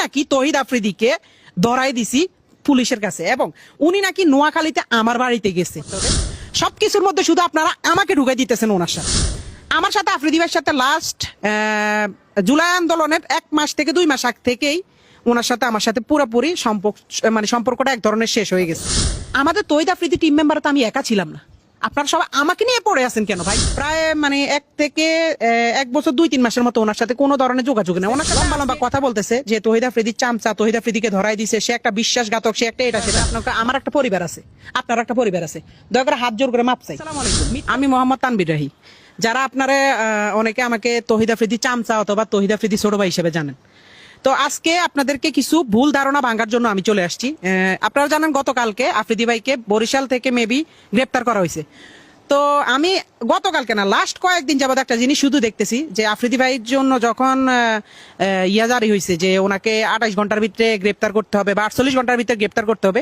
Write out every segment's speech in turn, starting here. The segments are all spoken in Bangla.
নাকি তহিদ আফ্রিদিকে ধরাই দিছি পুলিশের কাছে, এবং উনি নাকি নোয়াখালীতে আমার বাড়িতে গেছে। সবকিছুর মধ্যে শুধু আপনারা আমাকে ঢুকাই দিতেছেন ওনার সাথে। আমার সাথে আফ্রিদি ভাইয়ের সাথে লাস্ট জুলাই আন্দোলনের 1 মাস থেকে 2 মাস আগ থেকেই ওনার সাথে আমার সাথে পুরোপুরি সম্পর্কটা এক ধরনের শেষ হয়ে গেছে। আমাদের তহিদ আফ্রিদি টিম মেম্বার তো আমি একা ছিলাম না, আপনারা সবাই আমাকে নিয়ে পড়ে আছেন কেন ভাই? প্রায় 1 থেকে 1 বছর 2-3 মাসের মতো ওনার সাথে কোনো ধরনের যোগাযোগ নেই। ওনার সাথে লম্বা লম্বা কথা বলতেছে যে তহিদ আফ্রিদির চামচা, তহিদ আফ্রিদিকে ধরাই দিছে, সে একটা বিশ্বাসঘাতক, সে একটা এটা সেটা। আপনাকে আমার একটা পরিবার আছে, আপনার একটা পরিবার আছে, দয়া করে হাত জোর করে মাপ চাই। আসসালামু আলাইকুম, আমি মোহাম্মদ তানভীর রাহি। যারা আপনারা অনেকে আমাকে তহিদ আফ্রিদি চামচা অথবা তহিদ আফ্রিদি ছোট ভাই হিসেবে জানেন, তো আজকে আপনাদেরকে কিছু ভুল ধারণা ভাঙার জন্য আমি চলে আসছি। আপনারা জানেন গতকালকে আফ্রিদি ভাইকে বরিশাল থেকে মেবি গ্রেপ্তার করা হয়েছে। তো আমি গতকালকে না, লাস্ট কয়েকদিন যাবত একটা জিনিস শুধু দেখতেছি যে আফ্রিদি ভাইয়ের জন্য যখন জারি হয়েছে যে ওনাকে 28 ঘন্টার ভিতরে গ্রেপ্তার করতে হবে বা 48 ঘন্টার ভিতরে গ্রেপ্তার করতে হবে,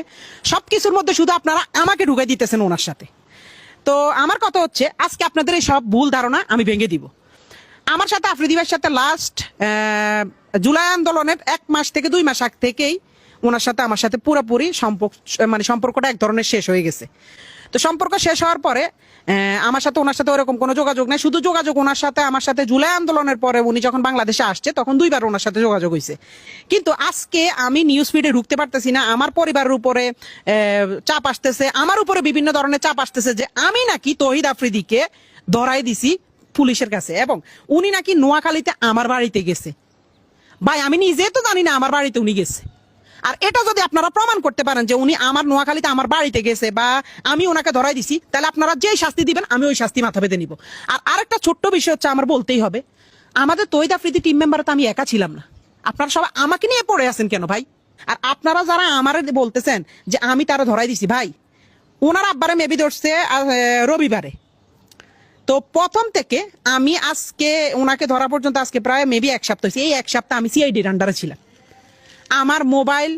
সবকিছুর মধ্যে শুধু আপনারা আমাকে ঢুকাই দিতেছেন ওনার সাথে। তো আমার কথা হচ্ছে আজকে আপনাদের এই সব ভুল ধারণা আমি ভেঙে দিব। আমার সাথে আফ্রিদি ভাইয়ের সাথে লাস্ট জুলাই আন্দোলনের 1 মাস থেকে 2 মাস আগ থেকেই ওনার সাথে আমার সাথে পুরোপুরি সম্পর্কটা এক ধরনের শেষ হয়ে গেছে। তো সম্পর্ক শেষ হওয়ার পরে আমার সাথে ওনার সাথে ওরকম কোনো যোগাযোগ নেই। শুধু যোগাযোগ ওনার সাথে আমার সাথে জুলাই আন্দোলনের পরে উনি যখন বাংলাদেশে আসছে তখন 2 বার ওনার সাথে যোগাযোগ হয়েছে। কিন্তু আজকে আমি নিউজ ফিডে ঢুকতে পারতেছি না, আমার পরিবারের উপরে চাপ আসতেছে, আমার উপরে বিভিন্ন ধরনের চাপ আসতেছে যে আমি নাকি তহিদ আফ্রিদিকে ধরাই দিছি পুলিশের কাছে, এবং উনি নাকি নোয়াখালীতে আমার বাড়িতে গেছে। ভাই আমি নিজে তো জানি না আমার বাড়িতে উনি গেছে। আর এটা যদি আপনারা প্রমাণ করতে পারেন যে উনি আমার নোয়াখালীতে আমার বাড়িতে গেছে বা আমি ওনাকে ধরাই দিছি, তাহলে আপনারা যেই শাস্তি দিবেন আমি ওই শাস্তি মাথা পেতে নিব। আর আরেকটা ছোট্ট বিষয় হচ্ছে, আমার বলতেই হবে, আমাদের তহিদ আফ্রিদি টিম মেম্বার তো আমি একা ছিলাম না, আপনারা সবাই আমাকে নিয়ে পড়ে আছেন কেন ভাই? আর আপনারা যারা আমার বলতেছেন যে আমি তারা ধরাই দিছি, ভাই ওনার আব্বারে মেবি ধরছে রবিবারে। তো প্রথম থেকে আমি আজকে ওনাকে ধরা পর্যন্ত আজকে প্রায় মেবি 1 সপ্তাহ হয়েছে। এই 1 সপ্তাহ আমি সিআইডির আন্ডারে ছিলাম। আমার মোবাইল,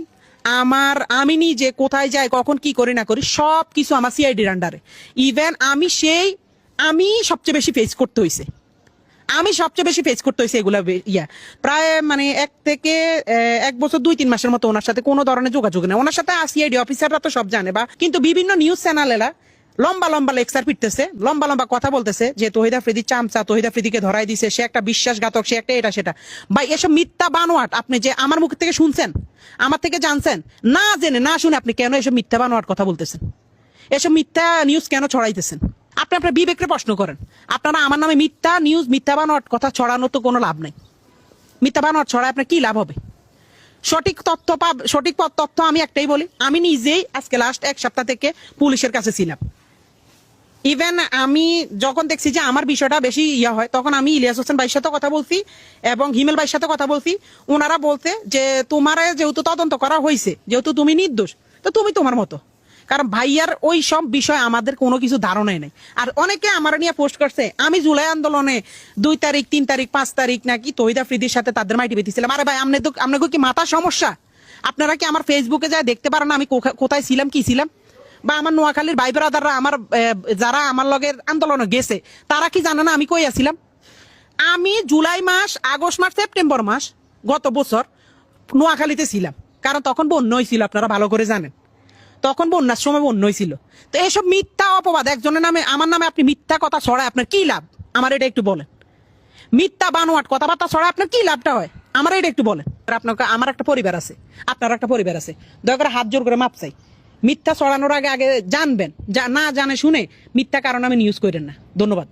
আমি নিজে কোথায় যাই, কখন কি করি না করি, সব কিছু আমার সিআইডির আন্ডারে। ইভেন আমি সবচেয়ে বেশি ফেস করতে হয়েছে, এগুলা প্রায় 1 থেকে 1 বছর 2-3 মাসের মতো ওনার সাথে কোনো ধরনের যোগাযোগ নেই। ওনার সাথে সিআইডি অফিসাররা তো সব জানে, বা কিন্তু বিভিন্ন নিউজ চ্যানেলেরা লম্বা লম্বা লেকচার পিটতেছে, লম্বা লম্বা কথা বলতেছে যে তহিদ আফ্রিদির চামচা, তহিদ আফ্রিদিকে ধরাই দিছে, সে একটা বিশ্বাসঘাতক, সে একটা এটা সেটা। ভাই এসব মিথ্যা বানোয়াট আপনি যে আমার মুখ থেকে শুনছেন, আমার থেকে জানছেন, না জেনে না শুনে আপনি কেন এসব মিথ্যা বানোয়াট কথা বলতেছেন? এসব মিথ্যা নিউজ কেন ছড়াইতেছেন? আপনি আপনার বিবেককে প্রশ্ন করেন। আপনারা আমার নামে মিথ্যা নিউজ, মিথ্যা বানোয়াট কথা ছড়ানোর তো কোনো লাভ নাই। মিথ্যা বানোয়াট ছড়ায় আপনার কি লাভ হবে? সঠিক তথ্য আমি একটাই বলি, আমি নিজেই আজকে লাস্ট 1 সপ্তাহ থেকে পুলিশের কাছে ছিলাম। ইভেন আমি যখন দেখছি যে আমার বিষয়টা বেশি হয়, তখন আমি ইলিয়াস হোসেন ভাইয়ের সাথে কথা বলছি এবং হিমেল ভাইয়ের সাথে কথা বলছি। ওনারা বলতে যে তোমার যেহেতু তদন্ত করা হয়েছে, যেহেতু তুমি নির্দোষ, তো তুমি তোমার মতো। কারণ ভাইয়ার ওই সব বিষয় আমাদের কোনো কিছু ধারণাই নেই। আর অনেকে আমার নিয়ে পোস্ট করছে আমি জুলাই আন্দোলনে 2 তারিখ 3 তারিখ 5 তারিখ নাকি তহিদ আফ্রিদির সাথে তাদের মাইটি বেঁধেছিলাম। আরে ভাই আপনাকে কি মাথা সমস্যা? আপনারা কি আমার ফেসবুকে যায় দেখতে পারেন আমি কোথায় ছিলাম, কি ছিলাম? বা আমার নোয়াখালীর ভাই ব্রাদাররা যারা আমার লগের আন্দোলনে গেছে তারা কি জানে না আমি কই আছিলাম? আমি জুলাই মাস, আগস্ট মাস, সেপ্টেম্বর মাস গত বছর নোয়াখালীতে ছিলাম, কারণ তখন বন্যা হয়েছিল, আপনারা ভালো করে জানেন, তখন বন্যার সময় বন্যা হয়েছিল। তো এইসব মিথ্যা অপবাদ একজনের নামে, আমার নামে আপনি মিথ্যা কথা ছড়ায় আপনার কি লাভ? আমার এটা একটু বলেন। মিথ্যা বানোয়াট কথাবার্তা ছড়ায় আপনার কি লাভটা হয়? আমার এটা একটু বলেন। আপনাকে আমার একটা পরিবার আছে, আপনার একটা পরিবার আছে, দয়া করে হাত জোর করে মাপ চাই। মিথ্যা ছড়ানোর আগে জানবেন, না জানে শুনে মিথ্যা কারণ আমি নিউজ করেন না। ধন্যবাদ।